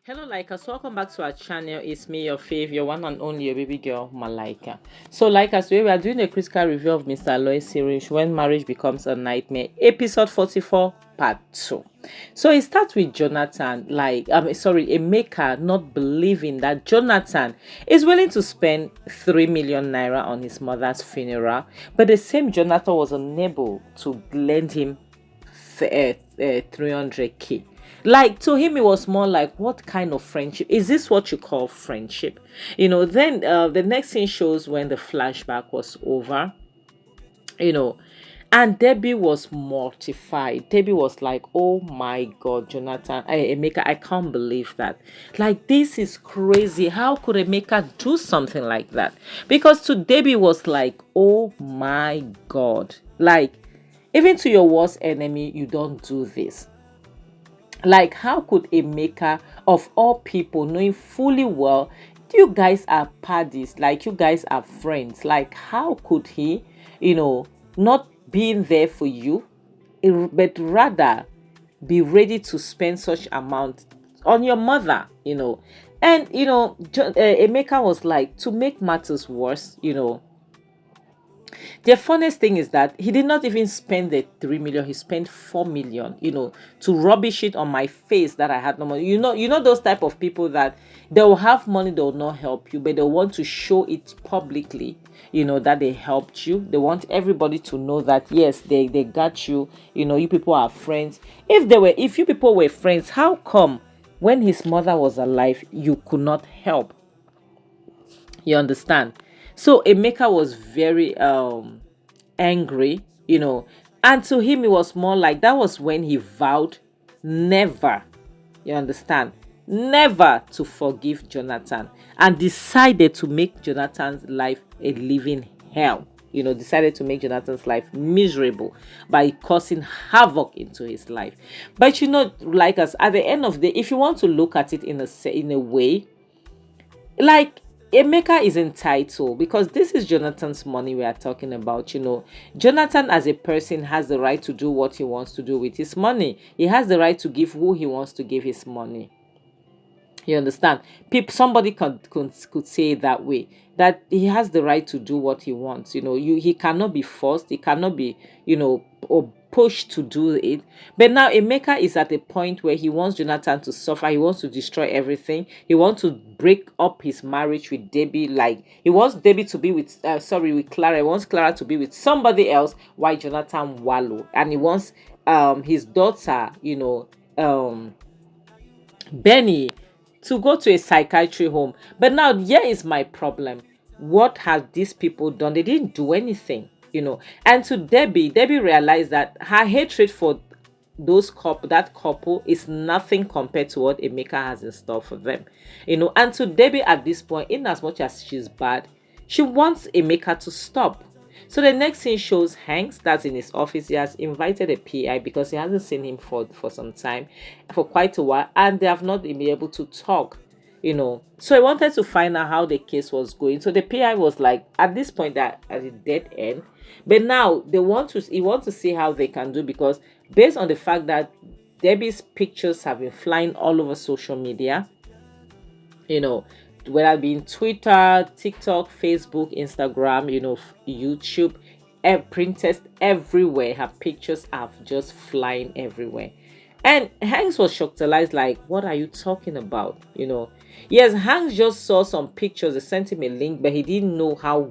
Hello, Likers. Welcome back to our channel. It's me, your fave, your one and only, your baby girl, Malaika. So, Likers, today we are doing a critical review of Mr. Aloy's series, When Marriage Becomes a Nightmare, episode 44, part 2. So, it starts with Jonathan, Emeka not believing that Jonathan is willing to spend 3 million naira on his mother's funeral, but the same Jonathan was unable to lend him 300k. Like, to him it was more like, what kind of friendship is this? What you call friendship? Then the next scene shows when the flashback was over, you know and Debbie was mortified. Debbie was like, oh my god, Jonathan, Emeka, I can't believe that. Like, this is crazy. How could Emeka do something like that? Because to Debbie was like, oh my god, like, even to your worst enemy you don't do this. Like, how could a maker of all people, knowing fully well you guys are parties, like you guys are friends, like how could he, not being there for you, but rather be ready to spend such amount on your mother, And Emeka was like, to make matters worse, the funniest thing is that he did not even spend the 3 million, he spent 4 million, to rubbish it on my face that I had no money. You know those type of people that they will have money, they will not help you, but they want to show it publicly, that they helped you. They want everybody to know that yes, they got you, you people are friends. If you people were friends, how come when his mother was alive you could not help? You understand? So Emeka was very angry, and to him it was more like that was when he vowed never, you understand, never to forgive Jonathan, and decided to make Jonathan's life a living hell. Decided to make Jonathan's life miserable by causing havoc into his life. But like us, at the end of the day, if you want to look at it in a way, like, Emeka is entitled, because this is Jonathan's money we are talking about. Jonathan as a person has the right to do what he wants to do with his money. He has the right to give who he wants to give his money. You understand? Somebody could say it that way, that he has the right to do what he wants. He cannot be forced. He cannot be, or pushed to do it. But now Emeka is at a point where he wants Jonathan to suffer. He wants to destroy everything. He wants to break up his marriage with Debbie. Like, he wants Debbie to be with Clara. He wants Clara to be with somebody else. Why Jonathan wallow? And he wants his daughter, Benny, to go to a psychiatry home. But now here is my problem. What have these people done? They didn't do anything, And to Debbie realized that her hatred for that couple is nothing compared to what Emeka has in store for them. And to Debbie at this point, in as much as she's bad, she wants Emeka to stop. So the next scene shows Hanks that's in his office. He has invited a PI because he hasn't seen him for some time, for quite a while, and they have not been able to talk. So I wanted to find out how the case was going. So the PI was like, at this point, that at a dead end. But now he want to see how they can do, because based on the fact that Debbie's pictures have been flying all over social media, whether it be in Twitter, TikTok, Facebook, Instagram, YouTube, Pinterest, everywhere. Her pictures are just flying everywhere. And Hanks was shocked, like, what are you talking about? Yes, Hanks just saw some pictures. They sent him a link, but he didn't know how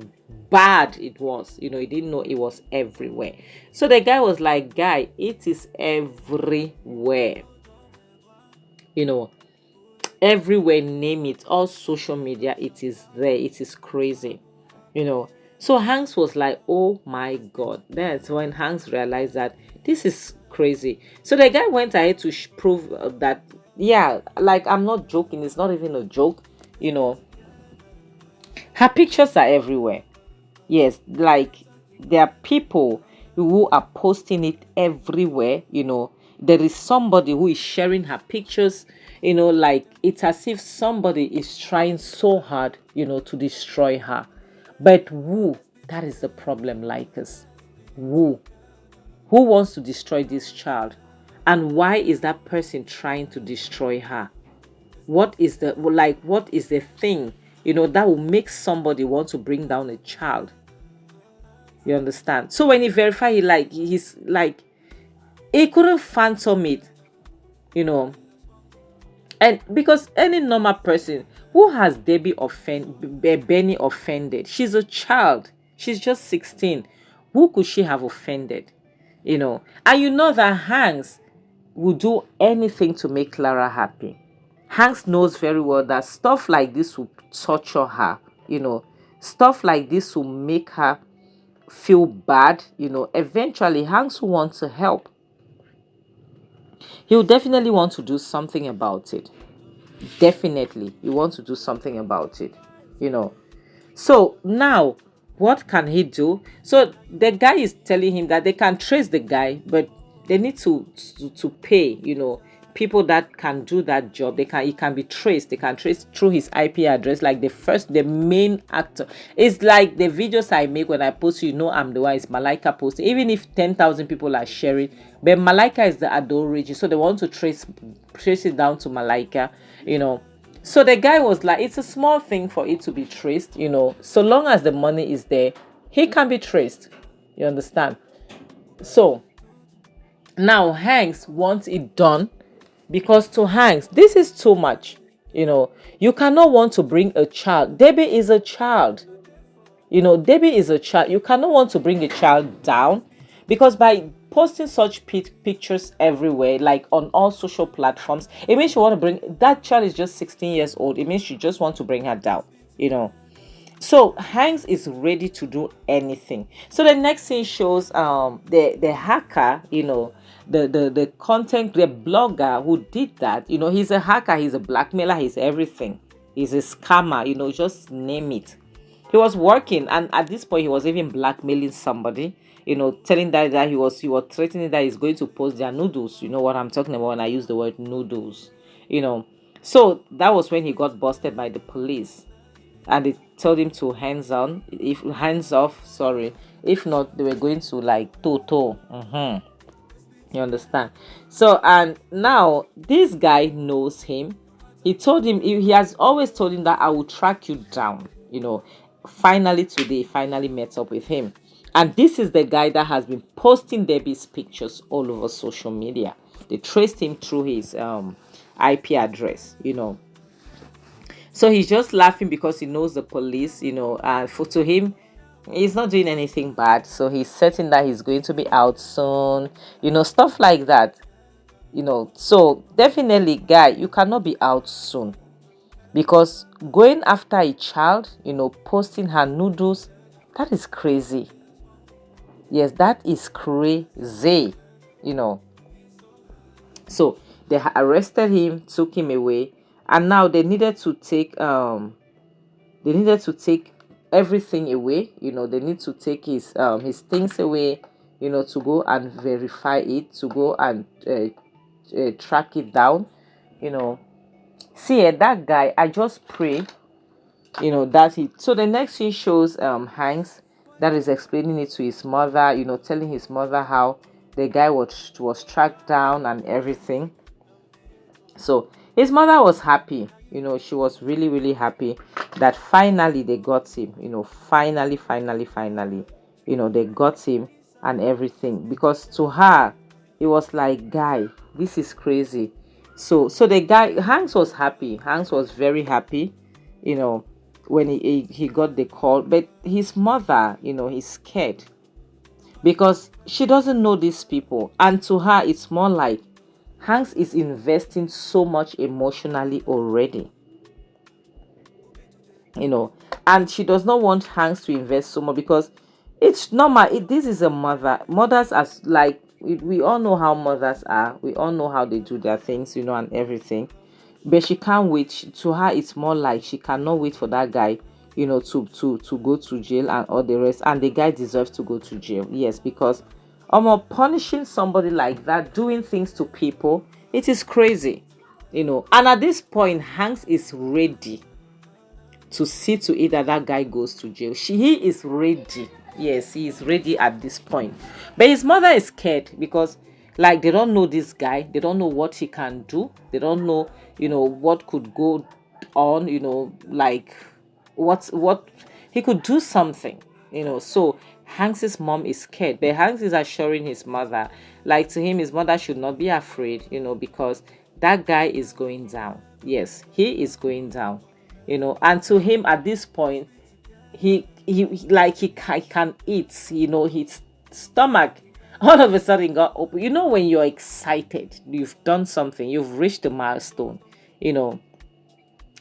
bad it was. He didn't know it was everywhere. So the guy was like, guy, it is everywhere. Everywhere, name it, all social media, it is there. It is crazy. So Hanks was like, oh my god. That's when Hanks realized that this is crazy. So the guy went ahead to prove that, yeah, like, I'm not joking, it's not even a joke. Her pictures are everywhere. Yes, like, there are people who are posting it everywhere. There is somebody who is sharing her pictures. Like, it's as if somebody is trying so hard, to destroy her. But who? That is the problem, Likers. Who wants to destroy this child? And why is that person trying to destroy her? What is the thing, that will make somebody want to bring down a child? You understand? So when he verified, he's like, he couldn't phantom it, you know. And because any normal person, who has Benny offended? She's a child. She's just 16. Who could she have offended? And that Hanks will do anything to make Clara happy. Hanks knows very well that stuff like this will torture her, stuff like this will make her feel bad. Eventually Hanks will want to help. He'll definitely want to do something about it. Definitely, you want to do something about it. So now, what can he do? So the guy is telling him that they can trace the guy, but they need to pay, people that can do that job. It can be traced. They can trace through his IP address. Like the main actor. It's like the videos I make when I post, I'm the one. It's Malaika posting. Even if 10,000 people are sharing, but Malaika is the adult region, so they want to trace it down to Malaika. So the guy was like, it's a small thing for it to be traced. So long as the money is there, he can be traced. You understand? So now Hanks wants it done, because to Hanks, this is too much. You cannot want to bring a child. Debbie is a child. Debbie is a child. You cannot want to bring a child down, because by posting such pictures everywhere, like on all social platforms, it means you want to bring that child is just 16 years old. It means you just want to bring her down. So Hanks is ready to do anything. So the next scene shows the hacker, the content, the blogger who did that. He's a hacker, he's a blackmailer, he's everything. He's a scammer, just name it. He was working, and at this point he was even blackmailing somebody, telling that he was threatening that he's going to post their noodles. You know what I'm talking about when I use the word noodles. So that was when he got busted by the police, and they told him to hands off, sorry. If not, they were going to like toto. You understand? So, and now this guy knows him. He has always told him that I will track you down. Finally today, finally met up with him. And this is the guy that has been posting Debbie's pictures all over social media. They traced him through his IP address. So he's just laughing because he knows the police, and to him, he's not doing anything bad. So he's certain that he's going to be out soon, stuff like that. So definitely, guy, you cannot be out soon, because going after a child, posting her noodles, that is crazy. Yes, that is crazy. So they arrested him, took him away, and now they needed to take everything away. They need to take his things away, to go and verify it, to go and track it down. See, that guy, I just pray, that he. So the next scene shows Hanks that is explaining it to his mother, telling his mother how the guy was tracked down and everything. So his mother was happy. She was really, really happy that finally they got him. Finally, they got him and everything. Because to her, it was like, guy, this is crazy. So the guy, Hanks was happy. Hanks was very happy, when he got the call. But his mother, he's scared, because she doesn't know these people. And to her, it's more like Hanks is investing so much emotionally already. And she does not want Hanks to invest so much, because it's normal. This is a mother. Mothers are like, we all know how mothers are. We all know how they do their things, and everything. But she can't wait. To her, it's more like she cannot wait for that guy, to go to jail and all the rest. And the guy deserves to go to jail. Yes, because punishing somebody like that, doing things to people, it is crazy. And at this point, Hanks is ready to see to it that guy goes to jail. He is ready. Yes, he is ready at this point. But his mother is scared, because Like, they don't know this guy, they don't know what he can do, they don't know, what could go on, like what he could do something, so Hanks's mom is scared, but Hanks is assuring his mother, like, to him, his mother should not be afraid, because that guy is going down. Yes, he is going down, and to him at this point, like, he can eat, his stomach all of a sudden got open. When you're excited, you've done something, you've reached a milestone, you know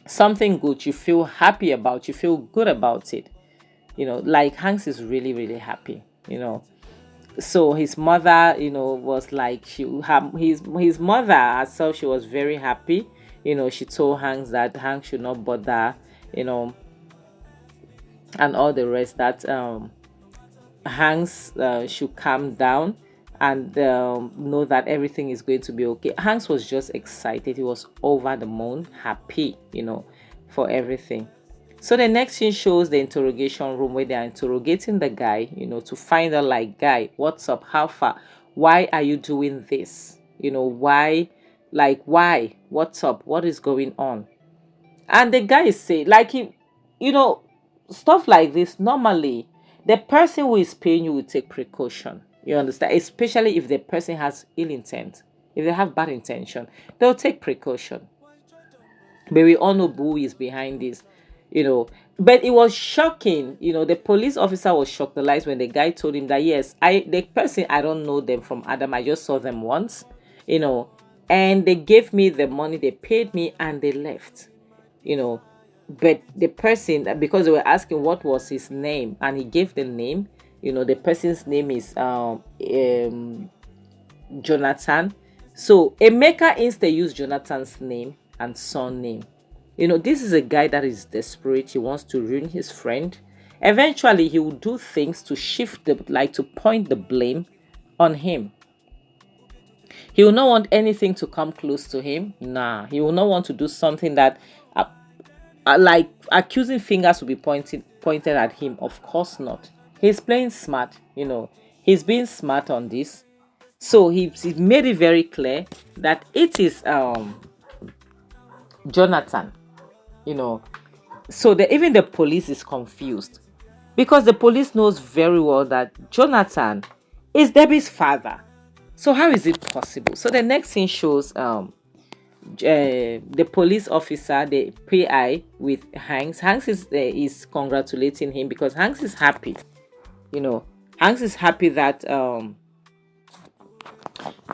something good, you feel happy about, you feel good about it, like Hanks is really, really happy, so his mother, was like, his mother herself, she was very happy. She told Hanks that Hanks should not bother, you know and all the rest, that Hanks should calm down and know that everything is going to be okay. Hanks was just excited. He was over the moon, happy, for everything. So the next scene shows the interrogation room where they are interrogating the guy, to find out, like, guy, what's up? How far? Why are you doing this? Why? Like, why? What's up? What is going on? And the guy is saying, like, you know stuff like this, normally the person who is paying you will take precaution, you understand, especially if the person has ill intent. If they have bad intention, they'll take precaution. But we all know who is behind this, you know but it was shocking. The police officer was shocked the lies when the guy told him that, yes, the person, I don't know them from Adam, I just saw them once, you know and they gave me the money, they paid me, and they left. you know but the person, because they were asking what was his name, and he gave the name. The person's name is Jonathan. So Emeka instead used Jonathan's name and surname. This is a guy that is desperate. He wants to ruin his friend. Eventually he will do things to shift to point the blame on him. He will not want anything to come close to him. Nah, he will not want to do something that like accusing fingers will be pointed at him. Of course not. He's playing smart. He's being smart on this. So he made it very clear that it is Jonathan. So even the police is confused, because the police knows very well that Jonathan is Debbie's father. So how is it possible? So the next scene shows the police officer, the PI, with Hanks. Hanks is congratulating him because Hanks is happy. Hanks is happy that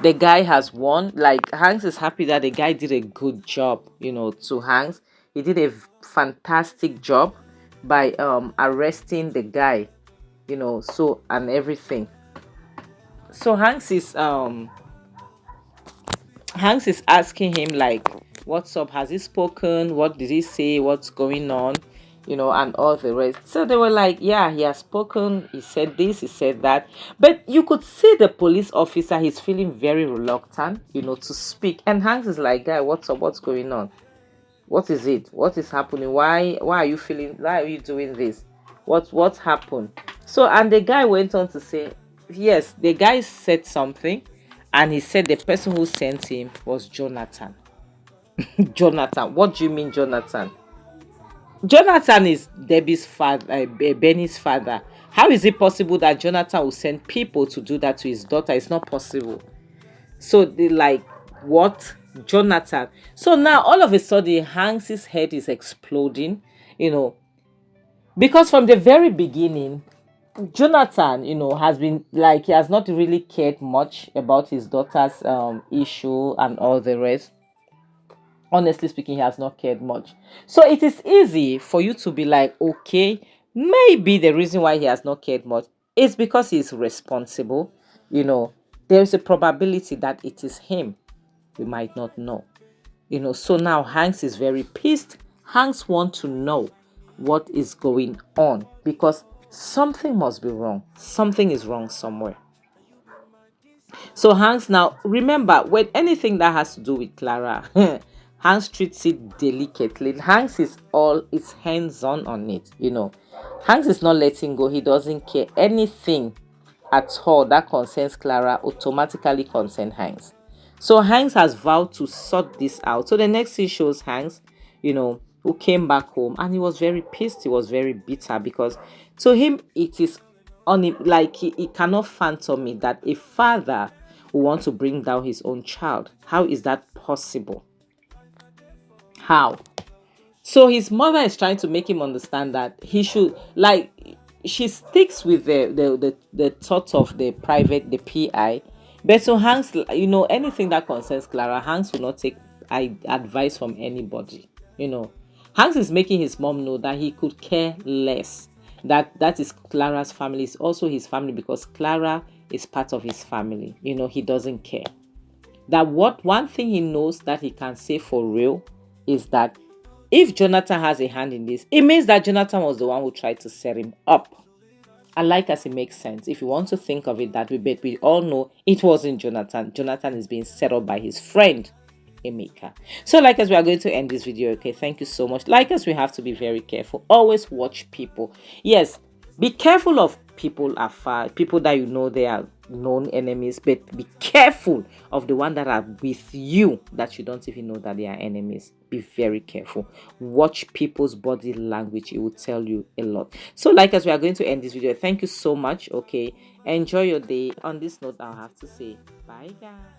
the guy has won. Like, Hanks is happy that the guy did a good job. To Hanks, he did a fantastic job by arresting the guy. So, and everything. So Hanks is asking him, like, what's up? Has he spoken? What did he say? What's going on? And all the rest. So they were like, yeah, he has spoken. He said this, he said that. But you could see the police officer, he's feeling very reluctant, to speak. And Hanks is like, guy, what's up? What's going on? What is it? What is happening? Why are you doing this? What's happened? So, and the guy went on to say, yes, the guy said something. And he said the person who sent him was Jonathan. Jonathan. What do you mean, Jonathan? Jonathan is Debbie's father, Benny's father. How is it possible that Jonathan will send people to do that to his daughter? It's not possible. So they like, what? Jonathan. So now all of a sudden Hanks's head is exploding, because from the very beginning, Jonathan, has been like, he has not really cared much about his daughter's issue and all the rest. Honestly speaking, he has not cared much. So it is easy for you to be like, okay, maybe the reason why he has not cared much is because he's responsible. There is a probability that it is him. We might not know. So now Hanks is very pissed. Hanks wants to know what is going on, because something must be wrong. Something is wrong somewhere. So Hanks, now remember, when anything that has to do with Clara, Hanks treats it delicately. Hanks is hands on it. Hanks is not letting go. He doesn't care anything at all that concerns Clara automatically concern Hanks. So Hanks has vowed to sort this out. So the next scene shows Hanks, who came back home, and he was very pissed. He was very bitter because to him it is on him, like he cannot fathom it that a father will want to bring down his own child. How is that possible? How? So his mother is trying to make him understand that he should, like, she sticks with the thought of the PI. But so Hanks, anything that concerns Clara, Hanks will not take advice from anybody. Hanks is making his mom know that he could care less. That is Clara's family, is also his family, because Clara is part of his family. He doesn't care. That what one thing he knows that he can say for real is that if Jonathan has a hand in this, it means that Jonathan was the one who tried to set him up. And like as it makes sense, if you want to think of it that way, but we all know it wasn't Jonathan. Jonathan is being set up by his friend, Emeka. So like as we are going to end this video, okay, thank you so much. Like as we have to be very careful. Always watch people. Yes, be careful of people afar, people that they are known enemies, but be careful of the one that are with you that you don't even know that they are enemies. Be very careful. Watch people's body language. It will tell you a lot. So like as we are going to end this video, thank you so much. Okay, enjoy your day. On this note, I'll have to say bye guys.